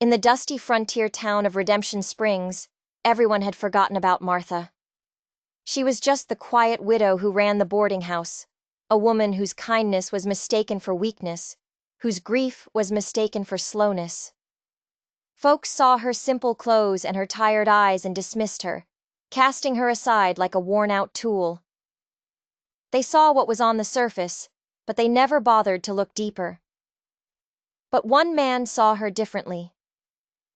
In the dusty frontier town of Redemption Springs, everyone had forgotten about Martha. She was just the quiet widow who ran the boarding house, a woman whose kindness was mistaken for weakness, whose grief was mistaken for slowness. Folks saw her simple clothes and her tired eyes and dismissed her, casting her aside like a worn-out tool. They saw what was on the surface, but they never bothered to look deeper. But one man saw her differently.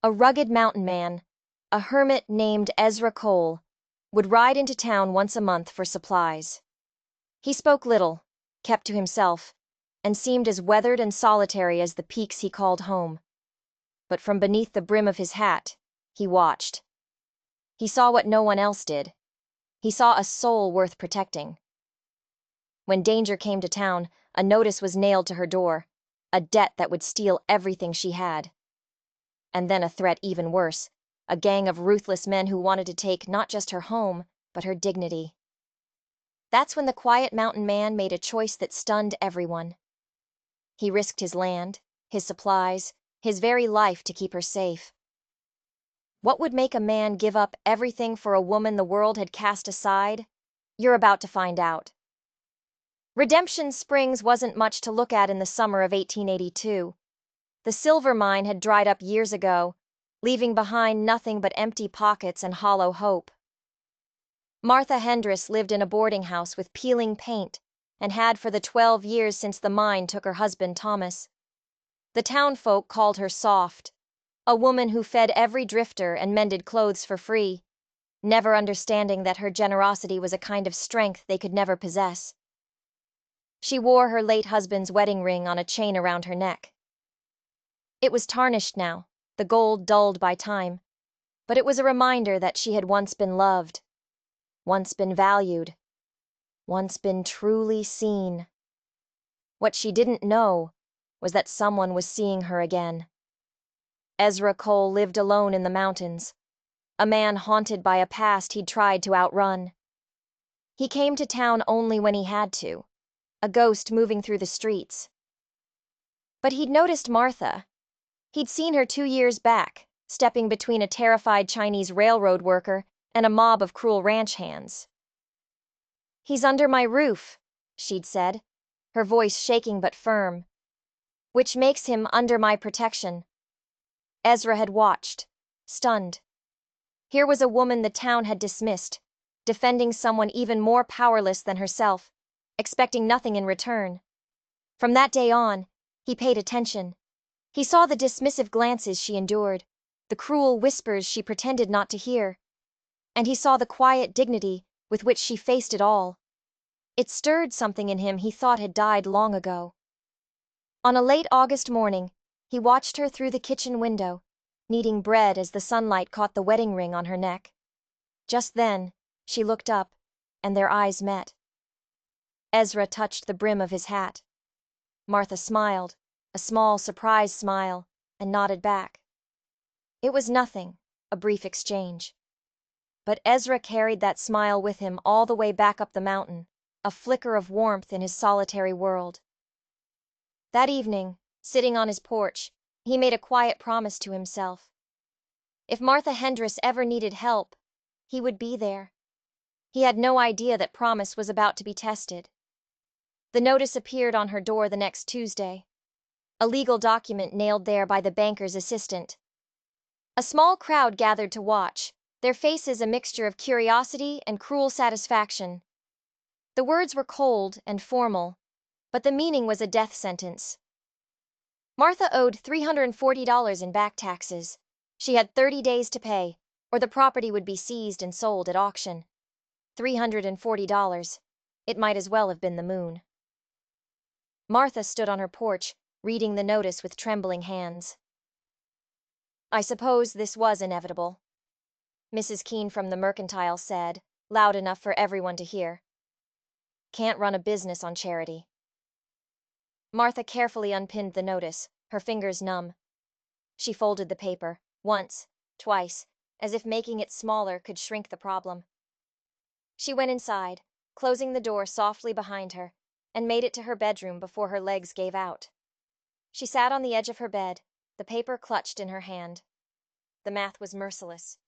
A rugged mountain man, a hermit named Ezra Cole, would ride into town once a month for supplies. He spoke little, kept to himself, and seemed as weathered and solitary as the peaks he called home. But from beneath the brim of his hat, he watched. He saw what no one else did. He saw a soul worth protecting. When danger came to town, a notice was nailed to her door, a debt that would steal everything she had. And then a threat even worse, a gang of ruthless men who wanted to take not just her home, but her dignity. That's when the quiet mountain man made a choice that stunned everyone. He risked his land, his supplies, his very life to keep her safe. What would make a man give up everything for a woman the world had cast aside? You're about to find out. Redemption Springs wasn't much to look at in the summer of 1882. The silver mine had dried up years ago, leaving behind nothing but empty pockets and hollow hope. Martha Hendris lived in a boarding house with peeling paint and had for the 12 years since the mine took her husband Thomas. The townfolk called her soft, a woman who fed every drifter and mended clothes for free, never understanding that her generosity was a kind of strength they could never possess. She wore her late husband's wedding ring on a chain around her neck. It was tarnished now, the gold dulled by time, but it was a reminder that she had once been loved, once been valued, once been truly seen. What she didn't know was that someone was seeing her again. Ezra Cole lived alone in the mountains, a man haunted by a past he'd tried to outrun. He came to town only when he had to, a ghost moving through the streets. But he'd noticed Martha. He'd seen her 2 years back, stepping between a terrified Chinese railroad worker and a mob of cruel ranch hands. "He's under my roof," she'd said, her voice shaking but firm, "which makes him under my protection." Ezra had watched, stunned. Here was a woman the town had dismissed, defending someone even more powerless than herself, expecting nothing in return. From that day on, he paid attention. He saw the dismissive glances she endured, the cruel whispers she pretended not to hear, and he saw the quiet dignity with which she faced it all. It stirred something in him he thought had died long ago. On a late August morning, he watched her through the kitchen window, kneading bread as the sunlight caught the wedding ring on her neck. Just then, she looked up, and their eyes met. Ezra touched the brim of his hat. Martha smiled, a small, surprised smile, and nodded back. It was nothing, a brief exchange. But Ezra carried that smile with him all the way back up the mountain, a flicker of warmth in his solitary world. That evening, sitting on his porch, he made a quiet promise to himself. If Martha Hendris ever needed help, he would be there. He had no idea that promise was about to be tested. The notice appeared on her door the next Tuesday, a legal document nailed there by the banker's assistant. A small crowd gathered to watch, their faces a mixture of curiosity and cruel satisfaction. The words were cold and formal, but the meaning was a death sentence. Martha owed $340 in back taxes. She had 30 days to pay, or the property would be seized and sold at auction. $340. It might as well have been the moon. Martha stood on her porch, reading the notice with trembling hands. "I suppose this was inevitable," Mrs. Keene from the Mercantile said, loud enough for everyone to hear. "Can't run a business on charity." Martha carefully unpinned the notice, her fingers numb. She folded the paper, once, twice, as if making it smaller could shrink the problem. She went inside, closing the door softly behind her, and made it to her bedroom before her legs gave out. She sat on the edge of her bed, the paper clutched in her hand. The math was merciless.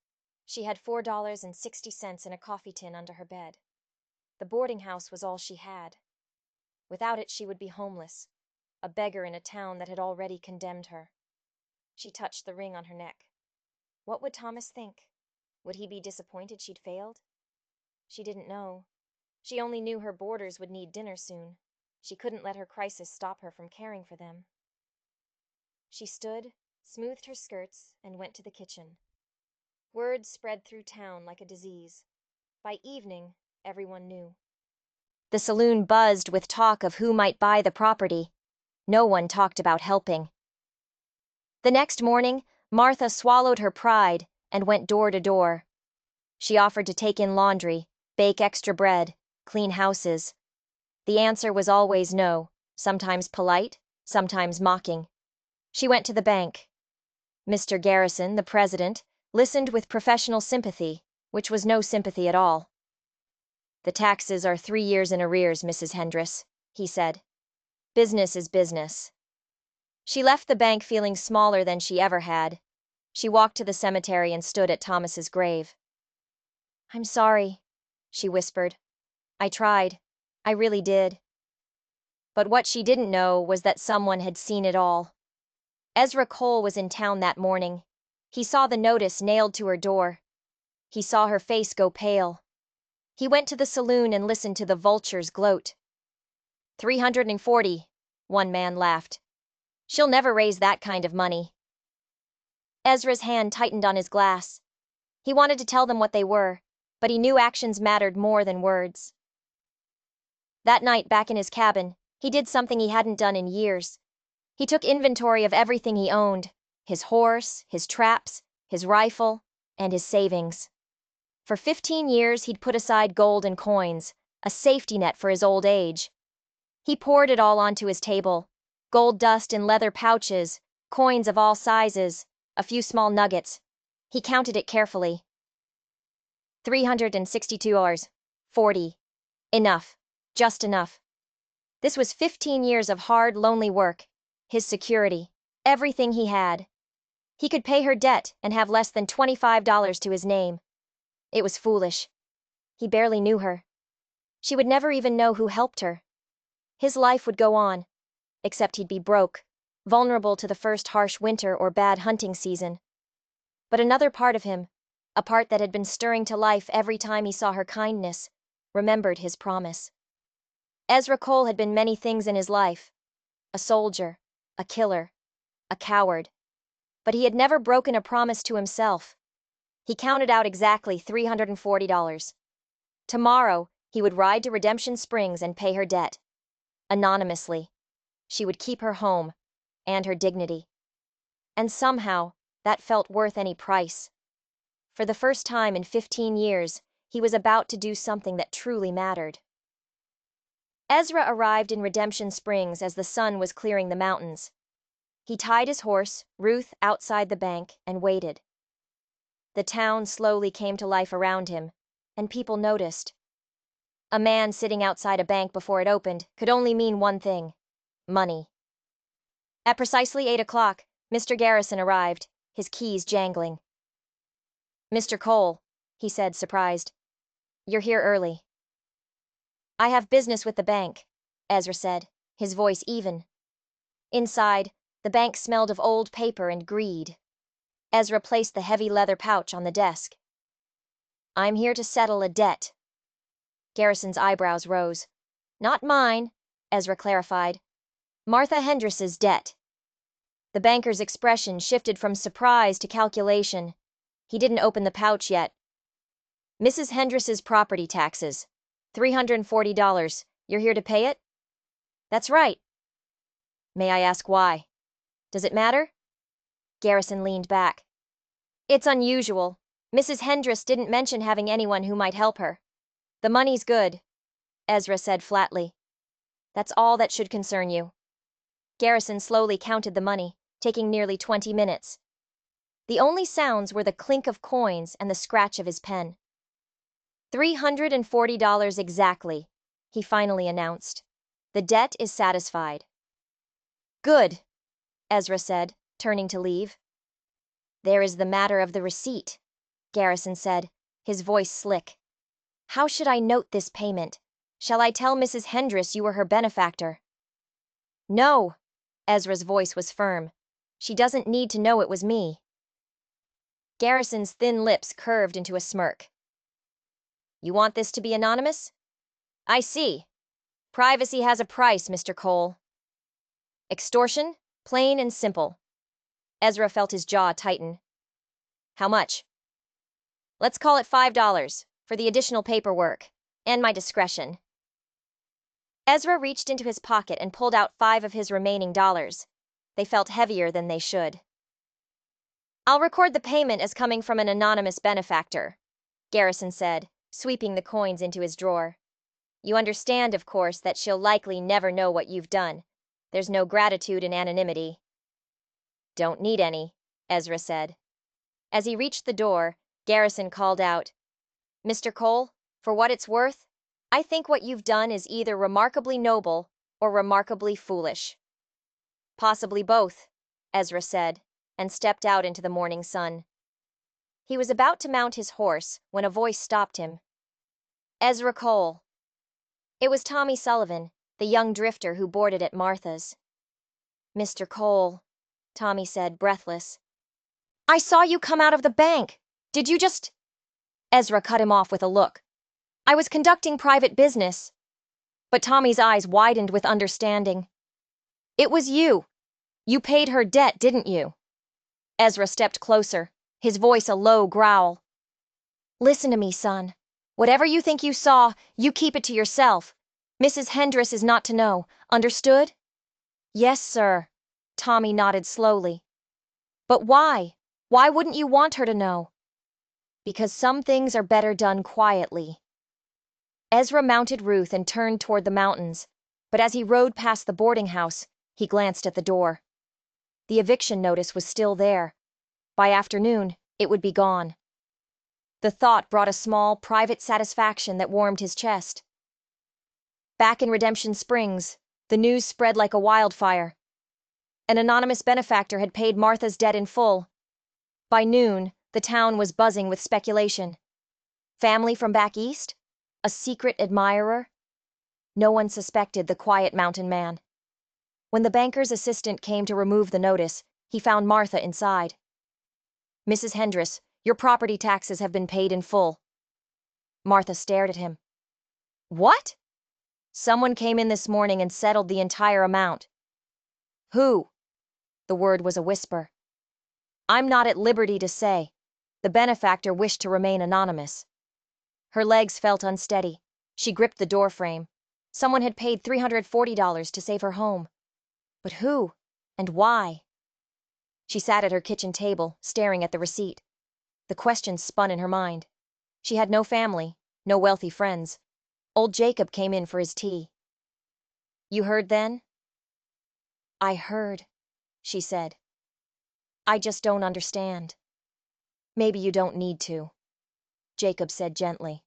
She had $4.60 in a coffee tin under her bed. The boarding house was all she had. Without it, she would be homeless, a beggar in a town that had already condemned her. She touched the ring on her neck. What would Thomas think? Would he be disappointed she'd failed? She didn't know. She only knew her boarders would need dinner soon. She couldn't let her crisis stop her from caring for them. She stood, smoothed her skirts, and went to the kitchen. Word spread through town like a disease. By evening, everyone knew. The saloon buzzed with talk of who might buy the property. No one talked about helping. The next morning, Martha swallowed her pride and went door to door. She offered to take in laundry, bake extra bread, clean houses. The answer was always no, sometimes polite, sometimes mocking. She went to the bank. Mr. Garrison, the president, listened with professional sympathy, which was no sympathy at all. "The taxes are 3 years in arrears, Mrs. Hendris," he said. "Business is business." She left the bank feeling smaller than she ever had. She walked to the cemetery and stood at Thomas's grave. "I'm sorry," she whispered. "I tried. I really did." But what she didn't know was that someone had seen it all. Ezra Cole was in town that morning. He saw the notice nailed to her door. He saw her face go pale. He went to the saloon and listened to the vultures gloat. 340, one man laughed. "She'll never raise that kind of money." Ezra's hand tightened on his glass. He wanted to tell them what they were, but he knew actions mattered more than words. That night, back in his cabin, he did something he hadn't done in years. He took inventory of everything he owned: his horse, his traps, his rifle, and his savings. For 15 years, he'd put aside gold and coins, a safety net for his old age. He poured it all onto his table: gold dust in leather pouches, coins of all sizes, a few small nuggets. He counted it carefully. $362.40. Enough. Just enough. This was 15 years of hard, lonely work. His security. Everything he had. He could pay her debt and have less than $25 to his name. It was foolish. He barely knew her. She would never even know who helped her. His life would go on, except he'd be broke, vulnerable to the first harsh winter or bad hunting season. But another part of him, a part that had been stirring to life every time he saw her kindness, remembered his promise. Ezra Cole had been many things in his life: a soldier, a killer, a coward. But he had never broken a promise to himself. He counted out exactly $340. Tomorrow, he would ride to Redemption Springs and pay her debt. Anonymously. She would keep her home, and her dignity. And somehow, that felt worth any price. For the first time in 15 years, he was about to do something that truly mattered. Ezra arrived in Redemption Springs as the sun was clearing the mountains. He tied his horse, Ruth, outside the bank and waited. The town slowly came to life around him, and people noticed. A man sitting outside a bank before it opened could only mean one thing: money. At precisely 8 o'clock, Mr. Garrison arrived, his keys jangling. "Mr. Cole," he said, surprised. "You're here early." "I have business with the bank," Ezra said, his voice even. Inside, the bank smelled of old paper and greed. Ezra placed the heavy leather pouch on the desk. "I'm here to settle a debt." Garrison's eyebrows rose. "Not mine," Ezra clarified. "Martha Hendris's debt." The banker's expression shifted from surprise to calculation. He didn't open the pouch yet. "Mrs. Hendris's property taxes. $340. You're here to pay it?" "That's right." "May I ask why? Does it matter?" Garrison leaned back. "It's unusual. Mrs. Hendris didn't mention having anyone who might help her." "The money's good," Ezra said flatly. "That's all that should concern you." Garrison slowly counted the money, taking nearly 20 minutes. The only sounds were the clink of coins and the scratch of his pen. $340 exactly, he finally announced. "The debt is satisfied." "Good," Ezra said, turning to leave. There is the matter of the receipt, Garrison said, his voice slick. How should I note this payment? Shall I tell Mrs. Hendress you were her benefactor? No, Ezra's voice was firm. She doesn't need to know it was me. Garrison's thin lips curved into a smirk. You want this to be anonymous? I see. Privacy has a price, Mr. Cole. Extortion, plain and simple. Ezra felt his jaw tighten. How much? Let's call it $5 for the additional paperwork and my discretion. Ezra reached into his pocket and pulled out 5 of his remaining dollars. They felt heavier than they should. I'll record the payment as coming from an anonymous benefactor, Garrison said, sweeping the coins into his drawer. You understand, of course, that she'll likely never know what you've done. There's no gratitude in anonymity. Don't need any, Ezra said. As he reached the door, Garrison called out, Mr. Cole, for what it's worth, I think what you've done is either remarkably noble or remarkably foolish. Possibly both, Ezra said, and stepped out into the morning sun. He was about to mount his horse when a voice stopped him. Ezra Cole. It was Tommy Sullivan, the young drifter who boarded at Martha's. Mr. Cole, Tommy said, breathless. I saw you come out of the bank. Did you just... Ezra cut him off with a look. I was conducting private business. But Tommy's eyes widened with understanding. It was you. You paid her debt, didn't you? Ezra stepped closer, his voice a low growl. Listen to me, son. Whatever you think you saw, you keep it to yourself. Mrs. Hendress is not to know. Understood? Yes, sir. Tommy nodded slowly. But why? Why wouldn't you want her to know? Because some things are better done quietly. Ezra mounted Ruth and turned toward the mountains, but as he rode past the boarding house, he glanced at the door. The eviction notice was still there. By afternoon, it would be gone. The thought brought a small, private satisfaction that warmed his chest. Back in Redemption Springs, the news spread like a wildfire. An anonymous benefactor had paid Martha's debt in full. By noon, the town was buzzing with speculation. Family from back east? A secret admirer? No one suspected the quiet mountain man. When the banker's assistant came to remove the notice, he found Martha inside. Mrs. Hendress, your property taxes have been paid in full. Martha stared at him. What? Someone came in this morning and settled the entire amount. Who? The word was a whisper. I'm not at liberty to say. The benefactor wished to remain anonymous. Her legs felt unsteady. She gripped the doorframe. Someone had paid $340 to save her home. But who? And why? She sat at her kitchen table, staring at the receipt. The questions spun in her mind. She had no family, no wealthy friends. Old Jacob came in for his tea. You heard then? I heard, she said. I just don't understand. Maybe you don't need to, Jacob said gently.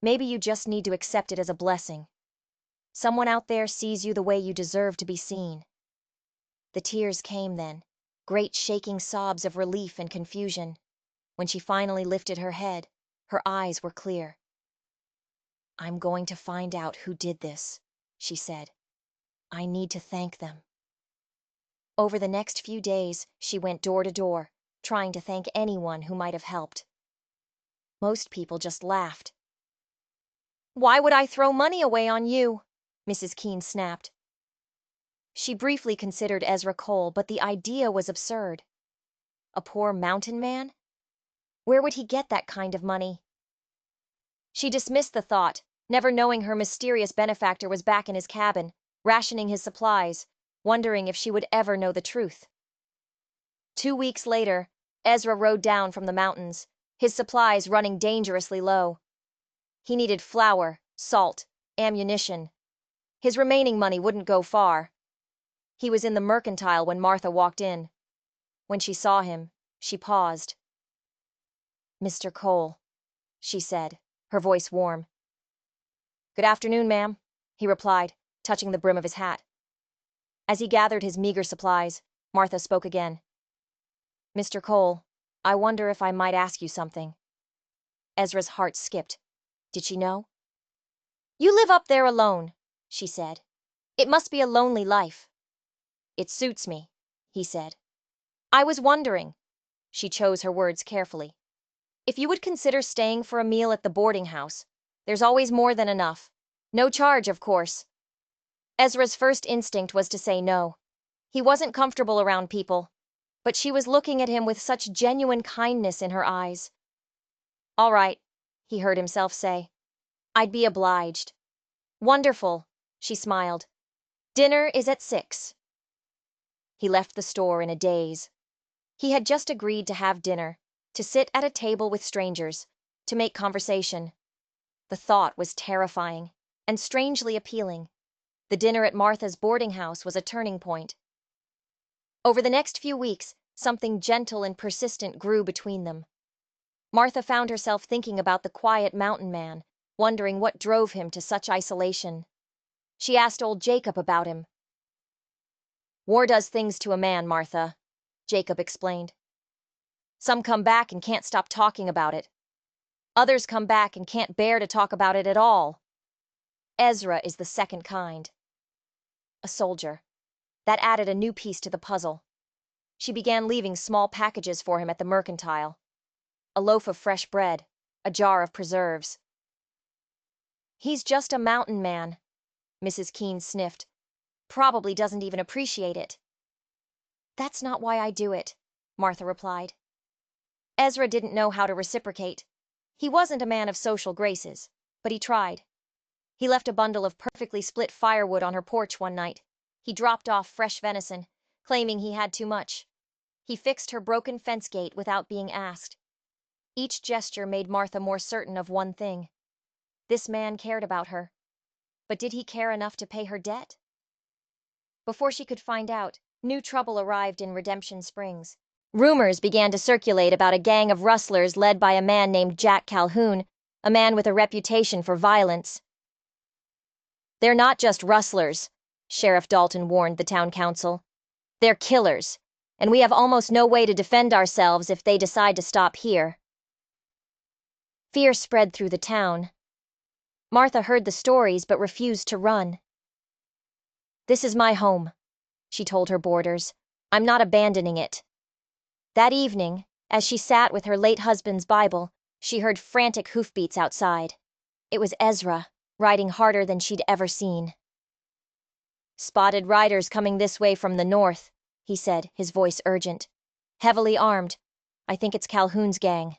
Maybe you just need to accept it as a blessing. Someone out there sees you the way you deserve to be seen. The tears came then, great shaking sobs of relief and confusion. When she finally lifted her head, her eyes were clear. I'm going to find out who did this, she said. I need to thank them. Over the next few days, she went door to door, trying to thank anyone who might have helped. Most people just laughed. Why would I throw money away on you? Mrs. Keene snapped. She briefly considered Ezra Cole, but the idea was absurd. A poor mountain man? Where would he get that kind of money? She dismissed the thought, never knowing her mysterious benefactor was back in his cabin, rationing his supplies, wondering if she would ever know the truth. 2 weeks later, Ezra rode down from the mountains, his supplies running dangerously low. He needed flour, salt, ammunition. His remaining money wouldn't go far. He was in the mercantile when Martha walked in. When she saw him, she paused. Mr. Cole, she said, her voice warm. Good afternoon, ma'am, he replied, touching the brim of his hat. As he gathered his meager supplies, Martha spoke again. "Mr. Cole, I wonder if I might ask you something." Ezra's heart skipped. Did she know? "You live up there alone," she said. "It must be a lonely life." "It suits me," he said. "I was wondering," she chose her words carefully, "if you would consider staying for a meal at the boarding house. There's always more than enough. No charge, of course." Ezra's first instinct was to say no. He wasn't comfortable around people, but she was looking at him with such genuine kindness in her eyes. "All right," he heard himself say. "I'd be obliged." "Wonderful," she smiled. "Dinner is at 6." He left the store in a daze. He had just agreed to have dinner, to sit at a table with strangers, to make conversation. The thought was terrifying, and strangely appealing. The dinner at Martha's boarding house was a turning point. Over the next few weeks, something gentle and persistent grew between them. Martha found herself thinking about the quiet mountain man, wondering what drove him to such isolation. She asked old Jacob about him. "War does things to a man, Martha," Jacob explained. "Some come back and can't stop talking about it. Others come back and can't bear to talk about it at all. Ezra is the second kind." A soldier. That added a new piece to the puzzle. She began leaving small packages for him at the mercantile. A loaf of fresh bread, a jar of preserves. "He's just a mountain man," Mrs. Keene sniffed. "Probably doesn't even appreciate it." "That's not why I do it," Martha replied. Ezra didn't know how to reciprocate. He wasn't a man of social graces, but he tried. He left a bundle of perfectly split firewood on her porch one night. He dropped off fresh venison, claiming he had too much. He fixed her broken fence gate without being asked. Each gesture made Martha more certain of one thing. This man cared about her. But did he care enough to pay her debt? Before she could find out, new trouble arrived in Redemption Springs. Rumors began to circulate about a gang of rustlers led by a man named Jack Calhoun, a man with a reputation for violence. "They're not just rustlers," Sheriff Dalton warned the town council. "They're killers, and we have almost no way to defend ourselves if they decide to stop here." Fear spread through the town. Martha heard the stories but refused to run. "This is my home," she told her boarders. "I'm not abandoning it." That evening, as she sat with her late husband's Bible, she heard frantic hoofbeats outside. It was Ezra, riding harder than she'd ever seen. "Spotted riders coming this way from the north," he said, his voice urgent. "Heavily armed. I think it's Calhoun's gang."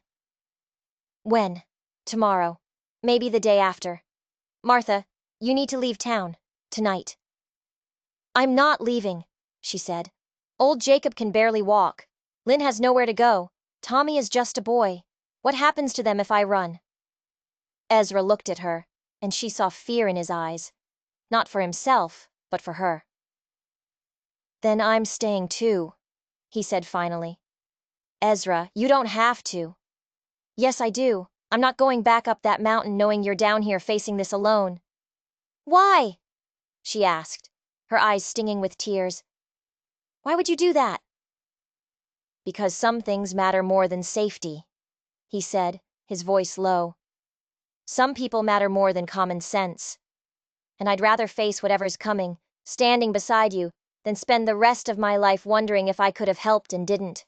"When?" "Tomorrow. Maybe the day after. Martha, you need to leave town. Tonight." "I'm not leaving," she said. "Old Jacob can barely walk. Lynn has nowhere to go. Tommy is just a boy. What happens to them if I run?" Ezra looked at her, and she saw fear in his eyes. Not for himself, but for her. "Then I'm staying too," he said finally. "Ezra, you don't have to." "Yes, I do. I'm not going back up that mountain knowing you're down here facing this alone." "Why?" she asked, her eyes stinging with tears. "Why would you do that?" "Because some things matter more than safety," he said, his voice low. "Some people matter more than common sense. And I'd rather face whatever's coming, standing beside you, than spend the rest of my life wondering if I could have helped and didn't."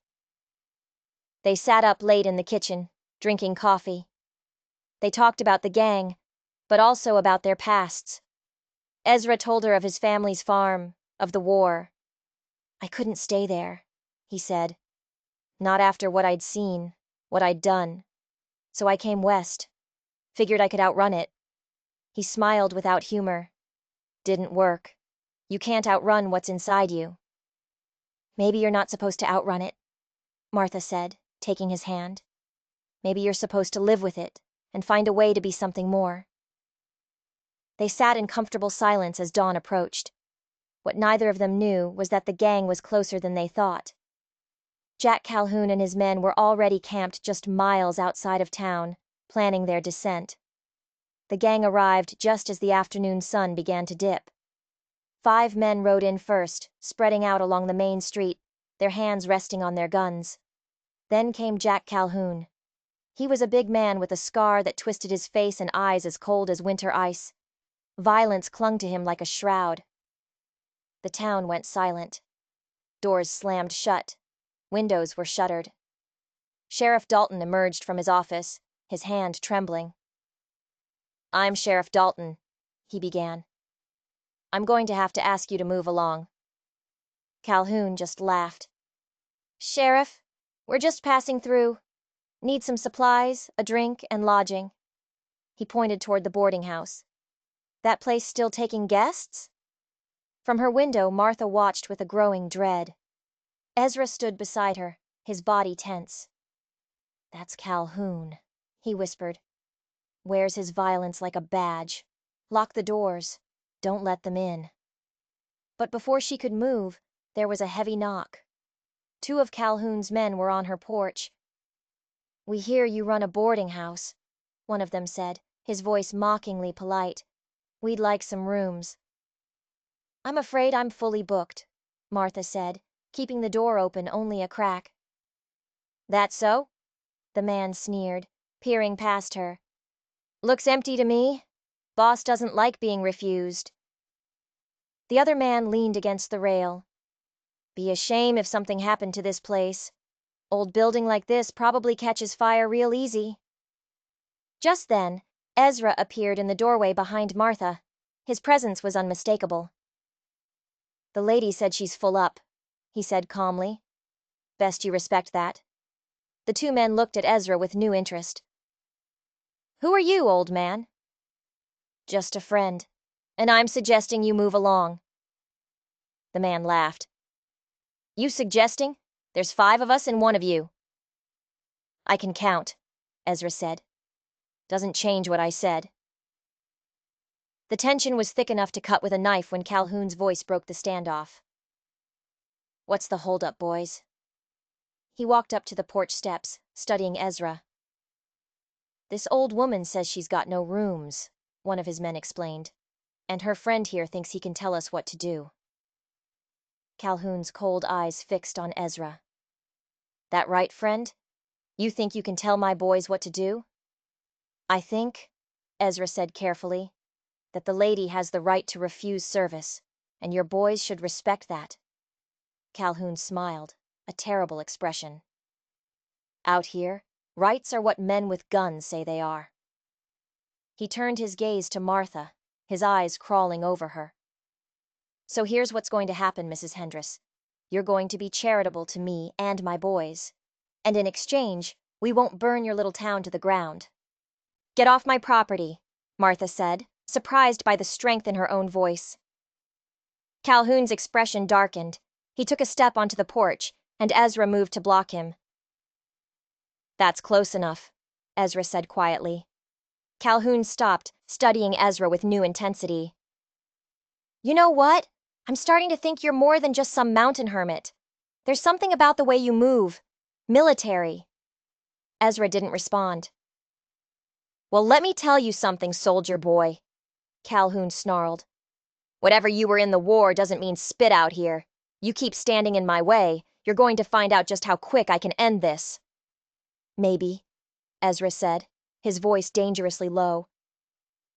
They sat up late in the kitchen, drinking coffee. They talked about the gang, but also about their pasts. Ezra told her of his family's farm, of the war. "I couldn't stay there," he said. "Not after what I'd seen, what I'd done. So I came west. Figured I could outrun it." He smiled without humor. "Didn't work. You can't outrun what's inside you." "Maybe you're not supposed to outrun it," Martha said, taking his hand. "Maybe you're supposed to live with it, and find a way to be something more." They sat in comfortable silence as dawn approached. What neither of them knew was that the gang was closer than they thought. Jack Calhoun and his men were already camped just miles outside of town, planning their descent. The gang arrived just as the afternoon sun began to dip. 5 men rode in first, spreading out along the main street, their hands resting on their guns. Then came Jack Calhoun. He was a big man with a scar that twisted his face and eyes as cold as winter ice. Violence clung to him like a shroud. The town went silent. Doors slammed shut. Windows were shuttered. Sheriff Dalton emerged from his office, his hand trembling. "I'm Sheriff Dalton," he began. "I'm going to have to ask you to move along." Calhoun just laughed. "Sheriff, we're just passing through. Need some supplies, a drink, and lodging." He pointed toward the boarding house. "That place still taking guests?" From her window, Martha watched with a growing dread. Ezra stood beside her, his body tense. "That's Calhoun," he whispered. "Wears his violence like a badge. Lock the doors. Don't let them in." But before she could move, there was a heavy knock. Two of Calhoun's men were on her porch. "We hear you run a boarding house," one of them said, his voice mockingly polite. "We'd like some rooms." "I'm afraid I'm fully booked," Martha said, keeping the door open only a crack. "That so?" The man sneered, peering past her. "Looks empty to me. Boss doesn't like being refused." The other man leaned against the rail. "Be a shame if something happened to this place. Old building like this probably catches fire real easy." Just then, Ezra appeared in the doorway behind Martha. His presence was unmistakable. "The lady said she's full up," he said calmly. "Best you respect that." The two men looked at Ezra with new interest. "Who are you, old man?" "Just a friend, and I'm suggesting you move along." The man laughed. "You suggesting? There's 5 of us and 1 of you." "I can count," Ezra said. "Doesn't change what I said." The tension was thick enough to cut with a knife when Calhoun's voice broke the standoff. "What's the holdup, boys?" He walked up to the porch steps, studying Ezra. "This old woman says she's got no rooms," one of his men explained, "and her friend here thinks he can tell us what to do." Calhoun's cold eyes fixed on Ezra. "That right, friend? You think you can tell my boys what to do?" "I think," Ezra said carefully, "that the lady has the right to refuse service, and your boys should respect that." Calhoun smiled, a terrible expression. "Out here, rights are what men with guns say they are." He turned his gaze to Martha, his eyes crawling over her. "So here's what's going to happen, Mrs. Hendress. You're going to be charitable to me and my boys. And in exchange, we won't burn your little town to the ground." "Get off my property," Martha said, surprised by the strength in her own voice. Calhoun's expression darkened. He took a step onto the porch, and Ezra moved to block him. "That's close enough," Ezra said quietly. Calhoun stopped, studying Ezra with new intensity. "You know what? I'm starting to think you're more than just some mountain hermit. There's something about the way you move. Military." Ezra didn't respond. "Well, let me tell you something, soldier boy," Calhoun snarled. "Whatever you were in the war doesn't mean spit out here. You keep standing in my way, you're going to find out just how quick I can end this." "Maybe," Ezra said, his voice dangerously low.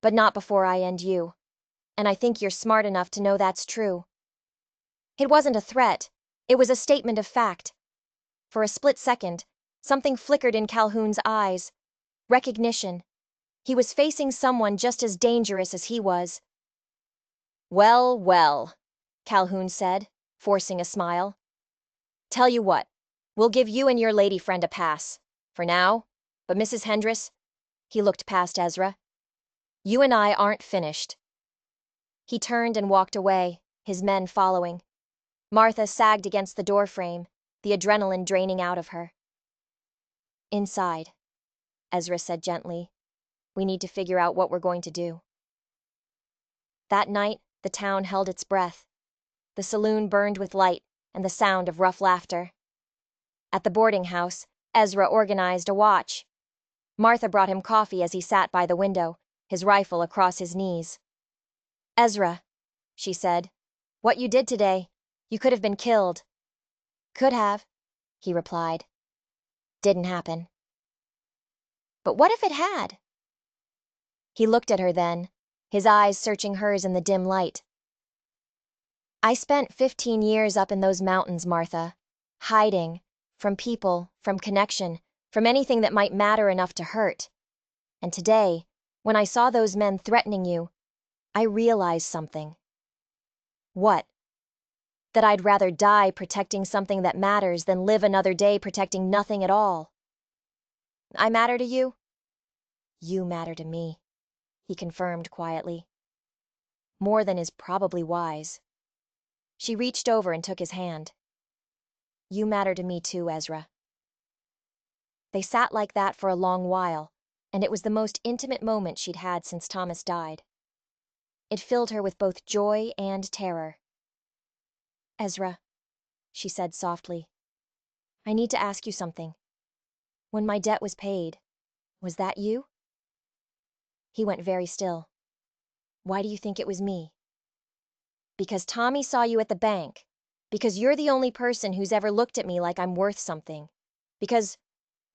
"But not before I end you. And I think you're smart enough to know that's true." It wasn't a threat. It was a statement of fact. For a split second, something flickered in Calhoun's eyes. Recognition. He was facing someone just as dangerous as he was. "Well, well," Calhoun said, forcing a smile. "Tell you what, we'll give you and your lady friend a pass. For now. But Mrs. Hendress," he looked past Ezra, "you and I aren't finished." He turned and walked away, his men following. Martha sagged against the doorframe, the adrenaline draining out of her. "Inside," Ezra said gently. "We need to figure out what we're going to do." That night, the town held its breath. The saloon burned with light and the sound of rough laughter. At the boarding house, Ezra organized a watch. Martha brought him coffee as he sat by the window, his rifle across his knees. "Ezra," she said, "what you did today, you could have been killed." Could have, he replied. Didn't happen. But what if it had? He looked at her then, his eyes searching hers in the dim light. I spent 15 years up in those mountains, Martha, hiding from people, from connection, from anything that might matter enough to hurt. And today, when I saw those men threatening you, I realized something. What? That I'd rather die protecting something that matters than live another day protecting nothing at all. I matter to you? You matter to me, he confirmed quietly. More than is probably wise. She reached over and took his hand. You matter to me too, Ezra. They sat like that for a long while, and it was the most intimate moment she'd had since Thomas died. It filled her with both joy and terror. Ezra, she said softly, I need to ask you something. When my debt was paid, was that you? He went very still. Why do you think it was me? Because Tommy saw you at the bank. Because you're the only person who's ever looked at me like I'm worth something. Because,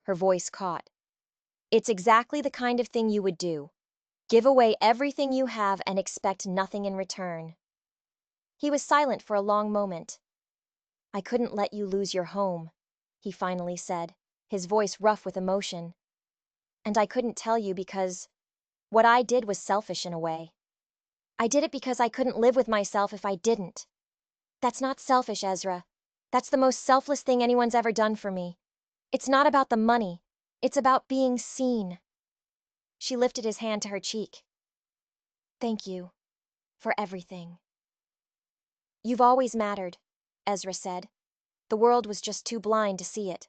her voice caught, it's exactly the kind of thing you would do. Give away everything you have and expect nothing in return. He was silent for a long moment. I couldn't let you lose your home, he finally said, his voice rough with emotion. And I couldn't tell you because what I did was selfish in a way. I did it because I couldn't live with myself if I didn't. That's not selfish, Ezra. That's the most selfless thing anyone's ever done for me. It's not about the money. It's about being seen. She lifted his hand to her cheek. Thank you for everything. You've always mattered, Ezra said. The world was just too blind to see it.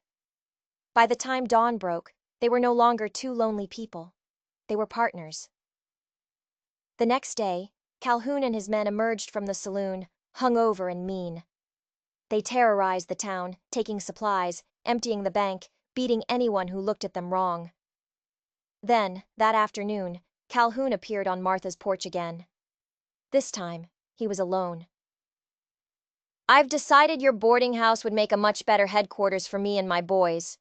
By the time dawn broke, they were no longer two lonely people. They were partners. The next day, Calhoun and his men emerged from the saloon, hungover and mean. They terrorized the town, taking supplies, emptying the bank, beating anyone who looked at them wrong. Then, that afternoon, Calhoun appeared on Martha's porch again. This time, he was alone. I've decided your boarding house would make a much better headquarters for me and my boys,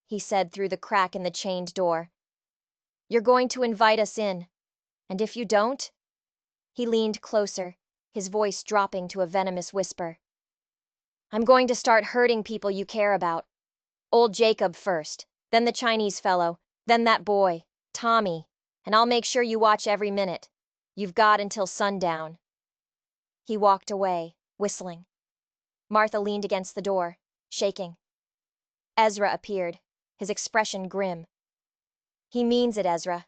he said through the crack in the chained door. You're going to invite us in, and if you don't... He leaned closer, his voice dropping to a venomous whisper. I'm going to start hurting people you care about. Old Jacob first, then the Chinese fellow, then that boy, Tommy, and I'll make sure you watch every minute. You've got until sundown. He walked away, whistling. Martha leaned against the door, shaking. Ezra appeared, his expression grim. He means it, Ezra.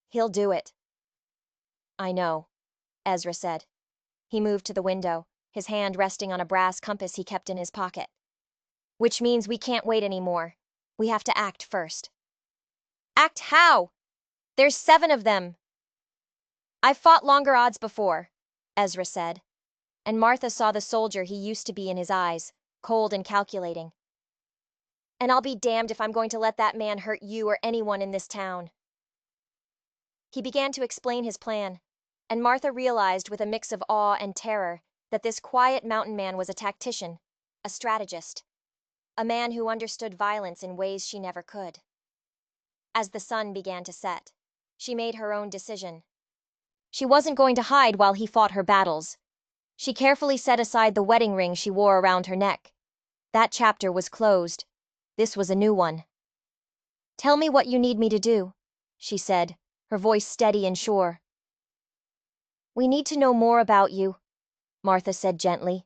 He'll do it. I know, Ezra said. He moved to the window, his hand resting on a brass compass he kept in his pocket. Which means we can't wait anymore. We have to act first. Act how? There's 7 of them. I've fought longer odds before, Ezra said. And Martha saw the soldier he used to be in his eyes, cold and calculating. And I'll be damned if I'm going to let that man hurt you or anyone in this town. He began to explain his plan, and Martha realized with a mix of awe and terror that this quiet mountain man was a tactician, a strategist, a man who understood violence in ways she never could. As the sun began to set, she made her own decision. She wasn't going to hide while he fought her battles. She carefully set aside the wedding ring she wore around her neck. That chapter was closed. This was a new one. Tell me what you need me to do, she said, her voice steady and sure. We need to know more about you, Martha said gently.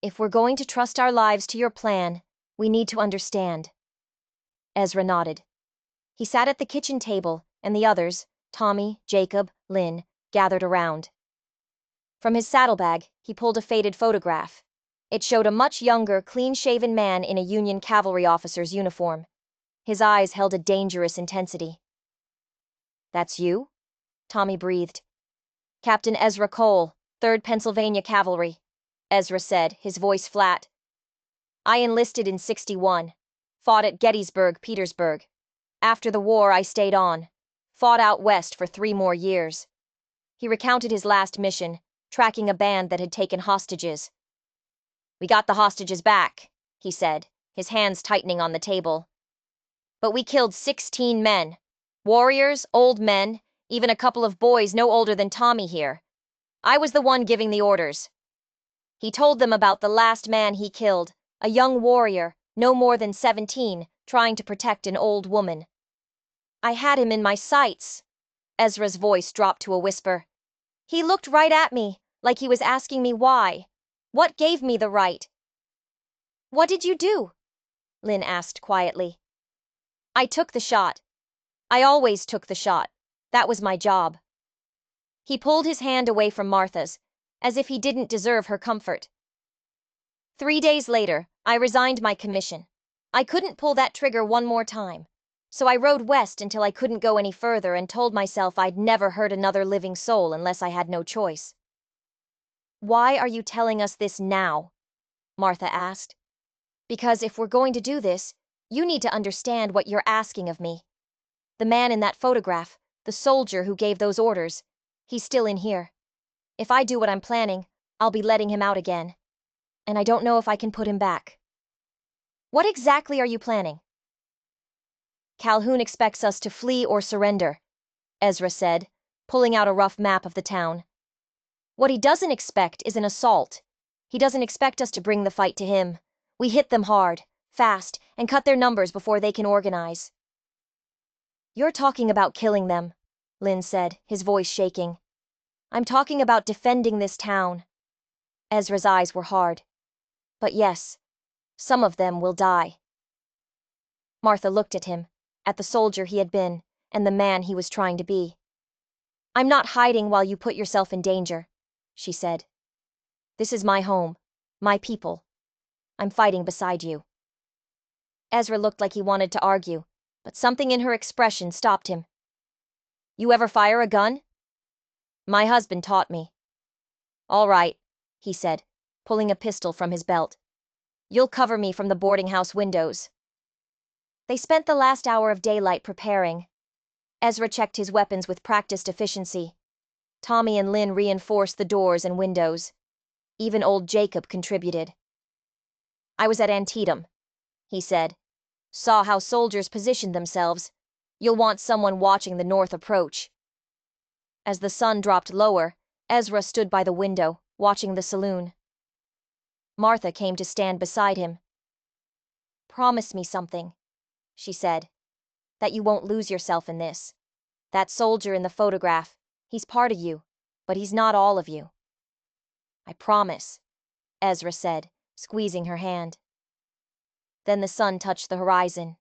If we're going to trust our lives to your plan, we need to understand. Ezra nodded. He sat at the kitchen table, and the others, Tommy, Jacob, Lynn, gathered around. From his saddlebag, he pulled a faded photograph. It showed a much younger, clean-shaven man in a Union cavalry officer's uniform. His eyes held a dangerous intensity. That's you? Tommy breathed. Captain Ezra Cole, 3rd Pennsylvania Cavalry, Ezra said, his voice flat. I enlisted in '61, fought at Gettysburg, Petersburg. After the war, I stayed on, fought out west for 3 more years. He recounted his last mission, tracking a band that had taken hostages. We got the hostages back, he said, his hands tightening on the table. But we killed 16 men. Warriors, old men, even a couple of boys no older than Tommy here. I was the one giving the orders. He told them about the last man he killed, a young warrior, no more than 17, trying to protect an old woman. I had him in my sights. Ezra's voice dropped to a whisper. He looked right at me, like he was asking me why. What gave me the right? What did you do? Lynn asked quietly. I took the shot. I always took the shot. That was my job. He pulled his hand away from Martha's, as if he didn't deserve her comfort. 3 days later, I resigned my commission. I couldn't pull that trigger one more time. So I rode west until I couldn't go any further and told myself I'd never hurt another living soul unless I had no choice. Why are you telling us this now? Martha asked. Because if we're going to do this, you need to understand what you're asking of me. The man in that photograph, the soldier who gave those orders, he's still in here. If I do what I'm planning, I'll be letting him out again. And I don't know if I can put him back. What exactly are you planning? Calhoun expects us to flee or surrender, Ezra said, pulling out a rough map of the town. What he doesn't expect is an assault. He doesn't expect us to bring the fight to him. We hit them hard, fast, and cut their numbers before they can organize. You're talking about killing them, Lynn said, his voice shaking. I'm talking about defending this town. Ezra's eyes were hard. But yes, some of them will die. Martha looked at him, at the soldier he had been, and the man he was trying to be. I'm not hiding while you put yourself in danger, she said. This is my home, my people. I'm fighting beside you. Ezra looked like he wanted to argue, but something in her expression stopped him. You ever fire a gun? My husband taught me. All right, he said, pulling a pistol from his belt. You'll cover me from the boarding house windows. They spent the last hour of daylight preparing. Ezra checked his weapons with practiced efficiency. Tommy and Lynn reinforced the doors and windows. Even old Jacob contributed. I was at Antietam, he said. Saw how soldiers positioned themselves. You'll want someone watching the north approach. As the sun dropped lower, Ezra stood by the window, watching the saloon. Martha came to stand beside him. Promise me something, she said, that you won't lose yourself in this. That soldier in the photograph, he's part of you, but he's not all of you. I promise, Ezra said, squeezing her hand. Then the sun touched the horizon.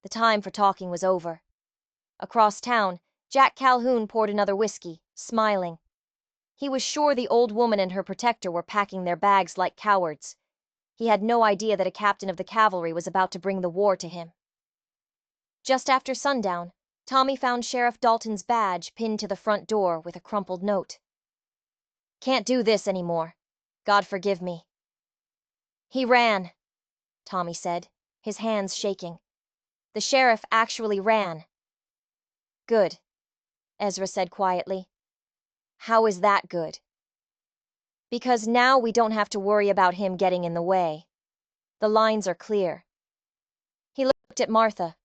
The time for talking was over. Across town, Jack Calhoun poured another whiskey, smiling. He was sure the old woman and her protector were packing their bags like cowards. He had no idea that a captain of the cavalry was about to bring the war to him. Just after sundown, Tommy found Sheriff Dalton's badge pinned to the front door with a crumpled note. Can't do this anymore. God forgive me. He ran, Tommy said, his hands shaking. The sheriff actually ran. Good, Ezra said quietly. How is that good? Because now we don't have to worry about him getting in the way. The lines are clear. He looked at Martha.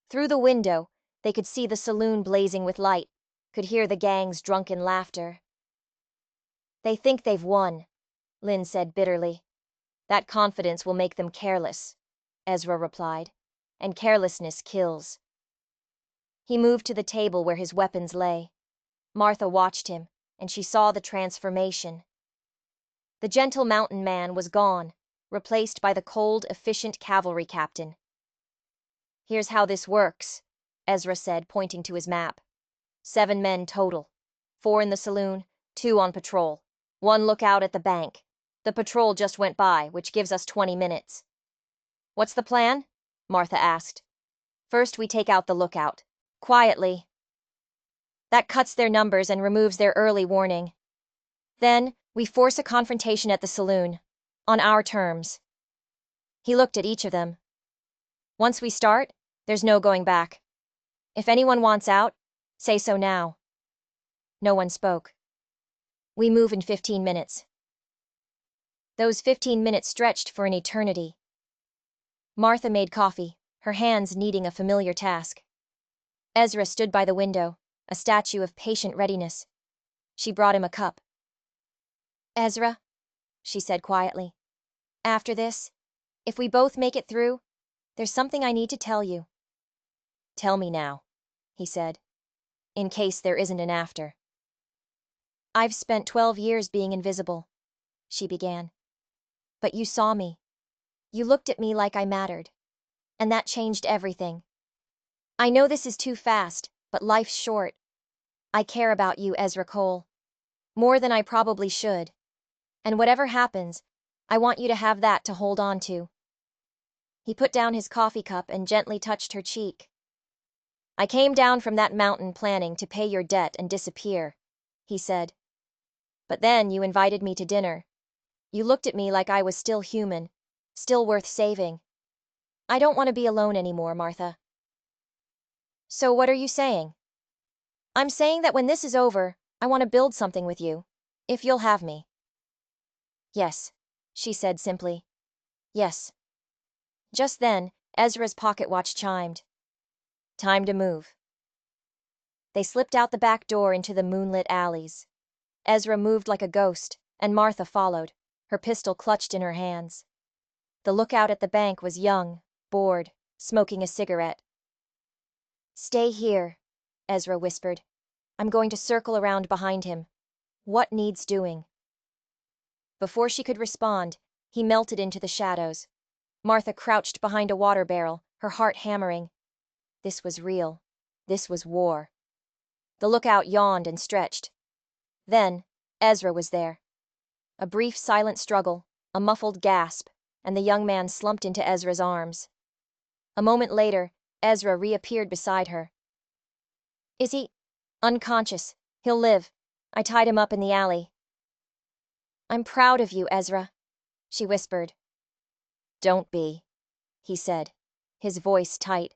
Through the window, they could see the saloon blazing with light, could hear the gang's drunken laughter. They think they've won, Lynn said bitterly. That confidence will make them careless, Ezra replied, and carelessness kills. He moved to the table where his weapons lay. Martha watched him, and she saw the transformation. The gentle mountain man was gone, replaced by the cold, efficient cavalry captain. Here's how this works, Ezra said, pointing to his map. 7 men total. 4 in the saloon, 2 on patrol. 1 lookout at the bank. The patrol just went by, which gives us 20 minutes. What's the plan? Martha asked. First we take out the lookout. Quietly. That cuts their numbers and removes their early warning. Then, we force a confrontation at the saloon. On our terms. He looked at each of them. Once we start, there's no going back. If anyone wants out, say so now. No one spoke. We move in 15 minutes. Those 15 minutes stretched for an eternity. Martha made coffee, her hands kneading a familiar task. Ezra stood by the window, a statue of patient readiness. She brought him a cup. "Ezra," she said quietly, "after this, if we both make it through, there's something I need to tell you." "Tell me now," he said, "in case there isn't an after." "I've spent 12 years being invisible," she began. "But you saw me. You looked at me like I mattered. And that changed everything. I know this is too fast, but life's short. I care about you, Ezra Cole. More than I probably should. And whatever happens, I want you to have that to hold on to." He put down his coffee cup and gently touched her cheek. "I came down from that mountain planning to pay your debt and disappear," he said. "But then you invited me to dinner. You looked at me like I was still human, still worth saving. I don't want to be alone anymore, Martha." "So what are you saying?" "I'm saying that when this is over, I want to build something with you, if you'll have me." "Yes," she said simply. "Yes." Just then, Ezra's pocket watch chimed. Time to move. They slipped out the back door into the moonlit alleys. Ezra moved like a ghost, and Martha followed, her pistol clutched in her hands. The lookout at the bank was young, bored, smoking a cigarette. "Stay here," Ezra whispered. "I'm going to circle around behind him. What needs doing?" Before she could respond, he melted into the shadows. Martha crouched behind a water barrel, her heart hammering. This was real. This was war. The lookout yawned and stretched. Then, Ezra was there. A brief silent struggle, a muffled gasp, and the young man slumped into Ezra's arms. A moment later, Ezra reappeared beside her. "Is he unconscious? He'll live. I tied him up in the alley." "I'm proud of you, Ezra," she whispered. "Don't be," he said, his voice tight.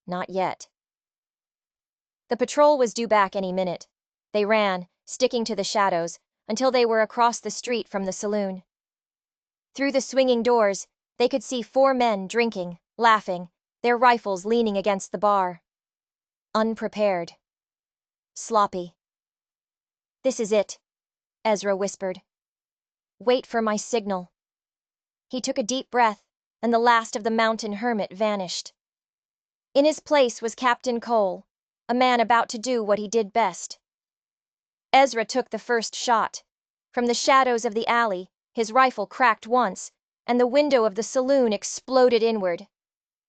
"Not yet." The patrol was due back any minute. They ran, sticking to the shadows, until they were across the street from the saloon. Through the swinging doors, they could see 4 men drinking, laughing, their rifles leaning against the bar. Unprepared. Sloppy. "This is it," Ezra whispered. "Wait for my signal." He took a deep breath, and the last of the mountain hermit vanished. In his place was Captain Cole, a man about to do what he did best. Ezra took the first shot. From the shadows of the alley, his rifle cracked once, and the window of the saloon exploded inward.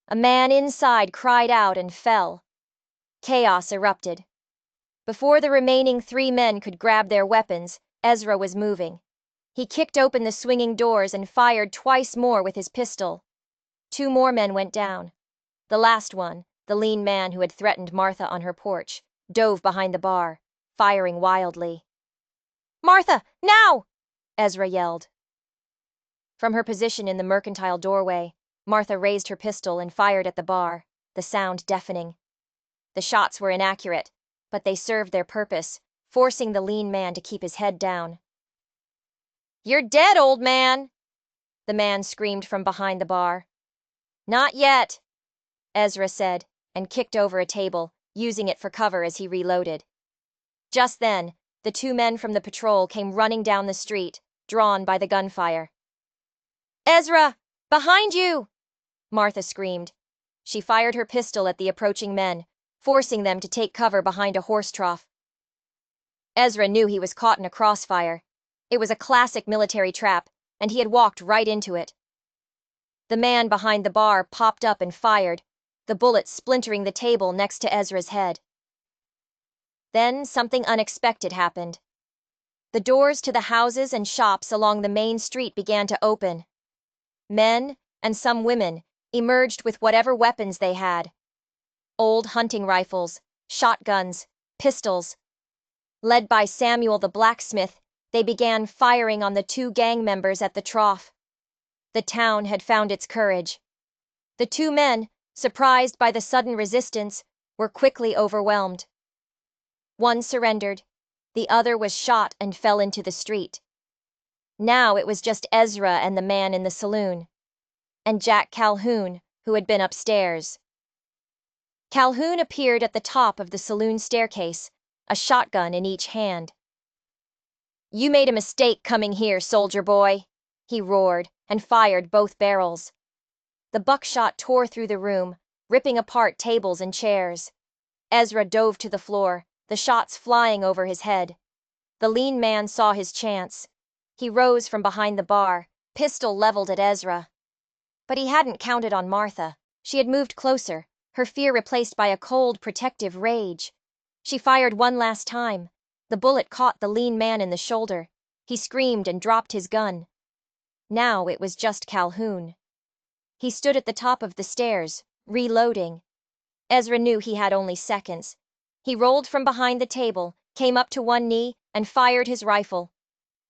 A man inside cried out and fell. Chaos erupted. Before the remaining 3 men could grab their weapons, Ezra was moving. He kicked open the swinging doors and fired twice more with his pistol. 2 more men went down. The last one, the lean man who had threatened Martha on her porch, dove behind the bar, firing wildly. "Martha, now!" Ezra yelled. From her position in the mercantile doorway, Martha raised her pistol and fired at the bar, the sound deafening. The shots were inaccurate, but they served their purpose, forcing the lean man to keep his head down. "You're dead, old man!" the man screamed from behind the bar. "Not yet," Ezra said, and kicked over a table, using it for cover as he reloaded. Just then, the 2 men from the patrol came running down the street, drawn by the gunfire. "Ezra! Behind you!" Martha screamed. She fired her pistol at the approaching men, forcing them to take cover behind a horse trough. Ezra knew he was caught in a crossfire. It was a classic military trap, and he had walked right into it. The man behind the bar popped up and fired, the bullet splintering the table next to Ezra's head. Then something unexpected happened. The doors to the houses and shops along the main street began to open. Men, and some women, emerged with whatever weapons they had. Old hunting rifles, shotguns, pistols. Led by Samuel the blacksmith, they began firing on the 2 gang members at the trough. The town had found its courage. The 2 men, surprised by the sudden resistance, were quickly overwhelmed. One surrendered, the other was shot and fell into the street. Now it was just Ezra and the man in the saloon. And Jack Calhoun, who had been upstairs. Calhoun appeared at the top of the saloon staircase, a shotgun in each hand. "You made a mistake coming here, soldier boy," he roared, and fired both barrels. The buckshot tore through the room, ripping apart tables and chairs. Ezra dove to the floor, the shots flying over his head. The lean man saw his chance. He rose from behind the bar, pistol leveled at Ezra. But he hadn't counted on Martha. She had moved closer, her fear replaced by a cold, protective rage. She fired one last time. The bullet caught the lean man in the shoulder. He screamed and dropped his gun. Now it was just Calhoun. He stood at the top of the stairs, reloading. Ezra knew he had only seconds. He rolled from behind the table, came up to one knee, and fired his rifle.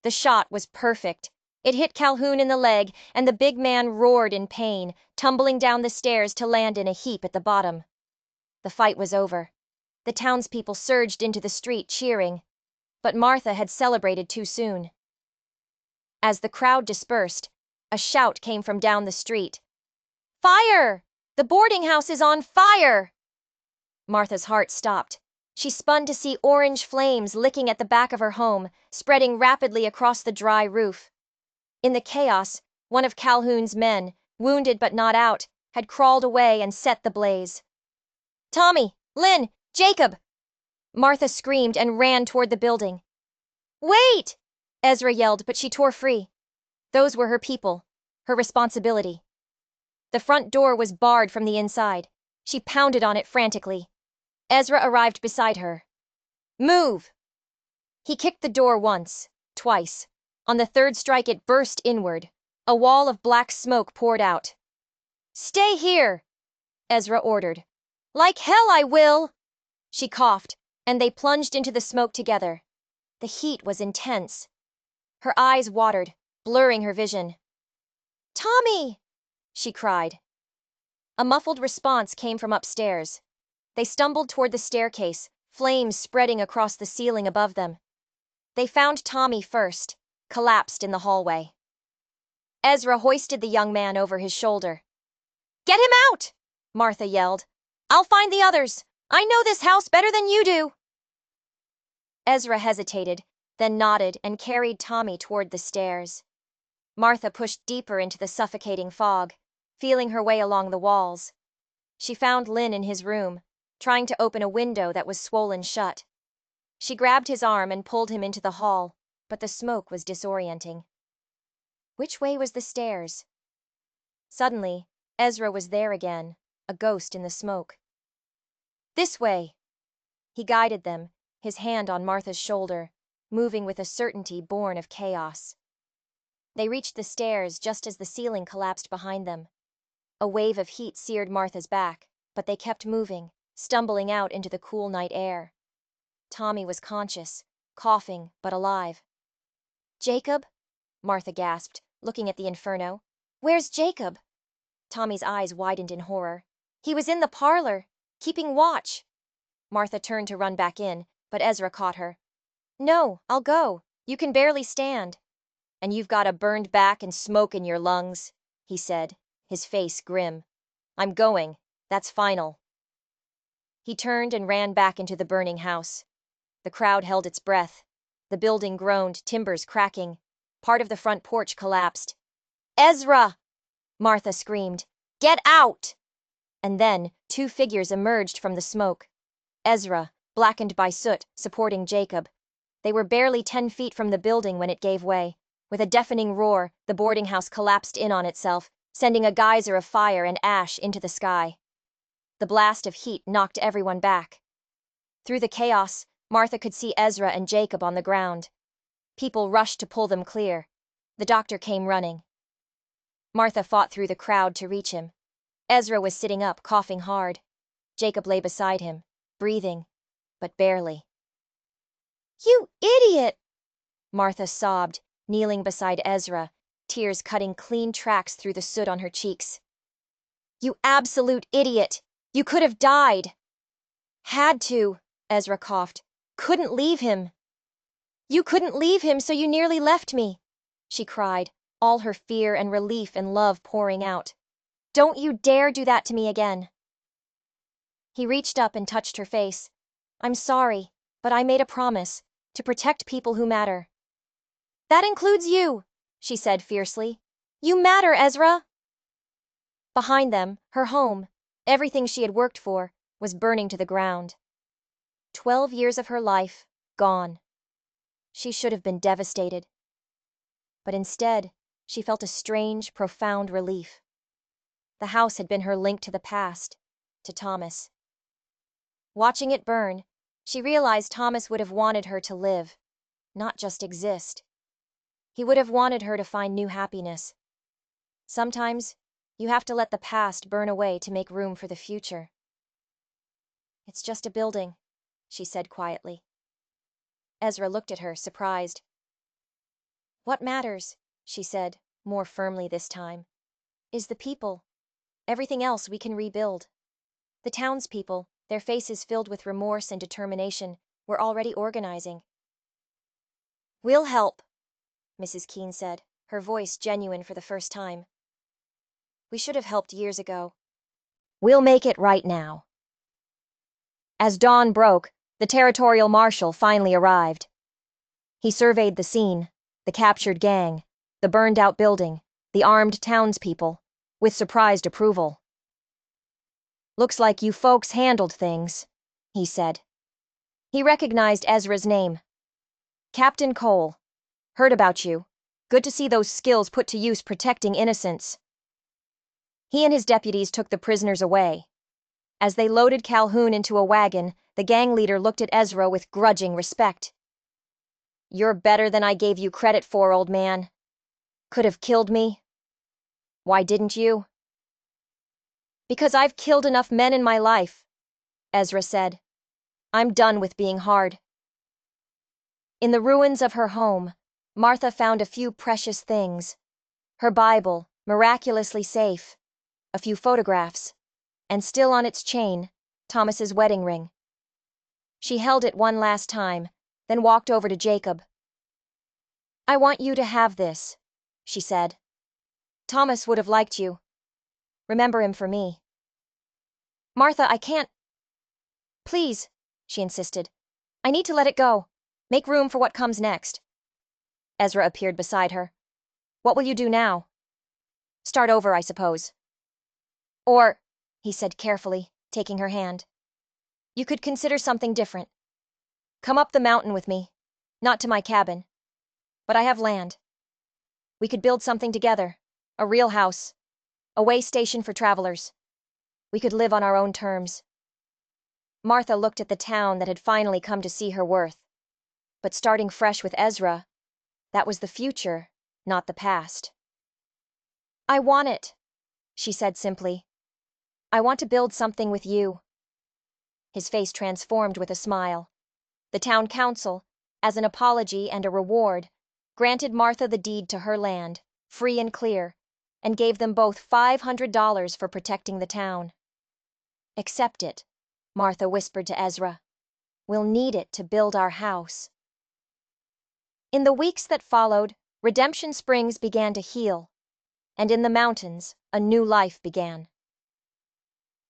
The shot was perfect. It hit Calhoun in the leg, and the big man roared in pain, tumbling down the stairs to land in a heap at the bottom. The fight was over. The townspeople surged into the street cheering. But Martha had celebrated too soon. As the crowd dispersed, a shout came from down the street. "Fire! The boarding house is on fire!" Martha's heart stopped. She spun to see orange flames licking at the back of her home, spreading rapidly across the dry roof. In the chaos, one of Calhoun's men, wounded but not out, had crawled away and set the blaze. "Tommy! Lynn! Jacob!" Martha screamed and ran toward the building. "Wait!" Ezra yelled, but she tore free. Those were her people, her responsibility. The front door was barred from the inside. She pounded on it frantically. Ezra arrived beside her. "Move!" He kicked the door once, twice. On the third strike it burst inward. A wall of black smoke poured out. "Stay here!" Ezra ordered. "Like hell I will!" She coughed, and they plunged into the smoke together. The heat was intense. Her eyes watered, blurring her vision. "Tommy!" she cried. A muffled response came from upstairs. They stumbled toward the staircase, flames spreading across the ceiling above them. They found Tommy first, collapsed in the hallway. Ezra hoisted the young man over his shoulder. "Get him out!" Martha yelled. "I'll find the others. I know this house better than you do." Ezra hesitated, then nodded and carried Tommy toward the stairs. Martha pushed deeper into the suffocating fog, feeling her way along the walls. She found Lynn in his room, trying to open a window that was swollen shut. She grabbed his arm and pulled him into the hall, but the smoke was disorienting. Which way was the stairs? Suddenly, Ezra was there again, a ghost in the smoke. "This way!" He guided them, his hand on Martha's shoulder, moving with a certainty born of chaos. They reached the stairs just as the ceiling collapsed behind them. A wave of heat seared Martha's back, but they kept moving, stumbling out into the cool night air. Tommy was conscious, coughing, but alive. "Jacob?" Martha gasped, looking at the inferno. "Where's Jacob?" Tommy's eyes widened in horror. "He was in the parlor, keeping watch." Martha turned to run back in, but Ezra caught her. "No, I'll go. You can barely stand." "And you've got a burned back and smoke in your lungs," he said, his face grim. "I'm going. That's final." He turned and ran back into the burning house. The crowd held its breath. The building groaned, timbers cracking. Part of the front porch collapsed. "Ezra!" Martha screamed. "Get out!" And then, two figures emerged from the smoke. Ezra, blackened by soot, supporting Jacob. They were barely 10 feet from the building when it gave way. With a deafening roar, the boarding house collapsed in on itself, sending a geyser of fire and ash into the sky. The blast of heat knocked everyone back. Through the chaos, Martha could see Ezra and Jacob on the ground. People rushed to pull them clear. The doctor came running. Martha fought through the crowd to reach him. Ezra was sitting up, coughing hard. Jacob lay beside him, breathing, but barely. "You idiot!" Martha sobbed, kneeling beside Ezra, tears cutting clean tracks through the soot on her cheeks. "You absolute idiot! You could have died!" "Had to," Ezra coughed. "Couldn't leave him." "You couldn't leave him, so you nearly left me." she cried, all her fear and relief and love pouring out. "Don't you dare do that to me again." He reached up and touched her face. "I'm sorry, but I made a promise to protect people who matter." "That includes you," she said fiercely. "You matter, Ezra!" Behind them, her home, everything she had worked for, was burning to the ground. 12 years of her life, gone. She should have been devastated. But instead, she felt a strange, profound relief. The house had been her link to the past, to Thomas. Watching it burn, she realized Thomas would have wanted her to live, not just exist. He would have wanted her to find new happiness. Sometimes, you have to let the past burn away to make room for the future. "It's just a building," she said quietly. Ezra looked at her, surprised. "What matters," she said, more firmly this time, "is the people. Everything else we can rebuild." The townspeople, their faces filled with remorse and determination, were already organizing. "We'll help," Mrs. Keene said, her voice genuine for the first time. "We should have helped years ago. We'll make it right now." As dawn broke, the territorial marshal finally arrived. He surveyed the scene, the captured gang, the burned-out building, the armed townspeople, with surprised approval. "Looks like you folks handled things," he said. He recognized Ezra's name. "Captain Cole. Heard about you. Good to see those skills put to use protecting innocents." He and his deputies took the prisoners away. As they loaded Calhoun into a wagon, the gang leader looked at Ezra with grudging respect. "You're better than I gave you credit for, old man. Could have killed me. Why didn't you?" "Because I've killed enough men in my life," Ezra said. "I'm done with being hard." In the ruins of her home, Martha found a few precious things. Her Bible, miraculously safe, a few photographs, and still on its chain, Thomas's wedding ring. She held it one last time, then walked over to Jacob. "I want you to have this," she said. "Thomas would have liked you. Remember him for me." "Martha, I can't." "Please," she insisted. "I need to let it go. Make room for what comes next." Ezra appeared beside her. "What will you do now?" "Start over, I suppose." "Or," he said carefully, taking her hand, "you could consider something different. Come up the mountain with me. Not to my cabin. But I have land. We could build something together. A real house. A way station for travelers. We could live on our own terms." Martha looked at the town that had finally come to see her worth. But starting fresh with Ezra, that was the future, not the past. "I want it," she said simply. "I want to build something with you." His face transformed with a smile. The town council, as an apology and a reward, granted Martha the deed to her land, free and clear, and gave them both $500 for protecting the town. "Accept it," Martha whispered to Ezra. "We'll need it to build our house." In the weeks that followed, Redemption Springs began to heal, and in the mountains, a new life began.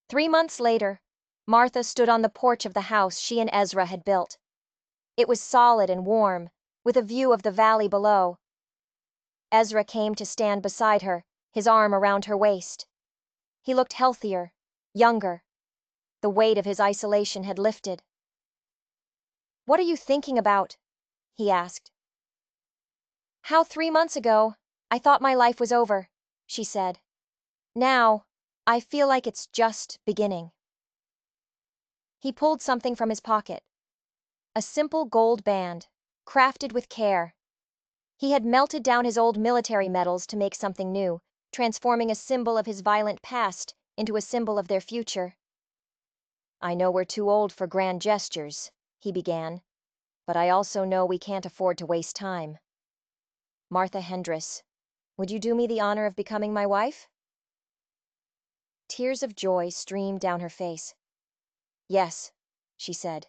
3 months later, Martha stood on the porch of the house she and Ezra had built. It was solid and warm, with a view of the valley below. Ezra came to stand beside her, his arm around her waist. He looked healthier, younger. The weight of his isolation had lifted. "What are you thinking about?" he asked. "How 3 months ago, I thought my life was over," she said. "Now, I feel like it's just beginning." He pulled something from his pocket. A simple gold band, crafted with care. He had melted down his old military medals to make something new, transforming a symbol of his violent past into a symbol of their future. "I know we're too old for grand gestures," he began, "but I also know we can't afford to waste time. Martha Hendris, would you do me the honor of becoming my wife?" Tears of joy streamed down her face. "Yes," she said.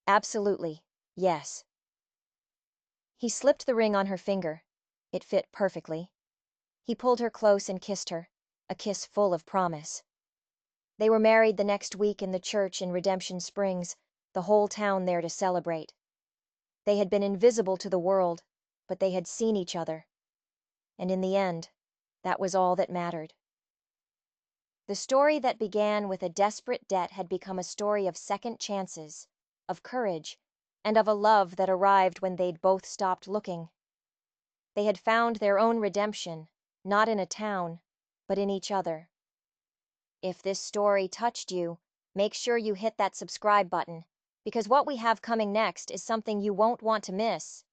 "Absolutely, yes." He slipped the ring on her finger. It fit perfectly. He pulled her close and kissed her, a kiss full of promise. They were married the next week in the church in Redemption Springs, the whole town there to celebrate. They had been invisible to the world, but they had seen each other. And in the end, that was all that mattered. The story that began with a desperate debt had become a story of second chances, of courage, and of a love that arrived when they'd both stopped looking. They had found their own redemption, not in a town, but in each other. If this story touched you, make sure you hit that subscribe button, because what we have coming next is something you won't want to miss.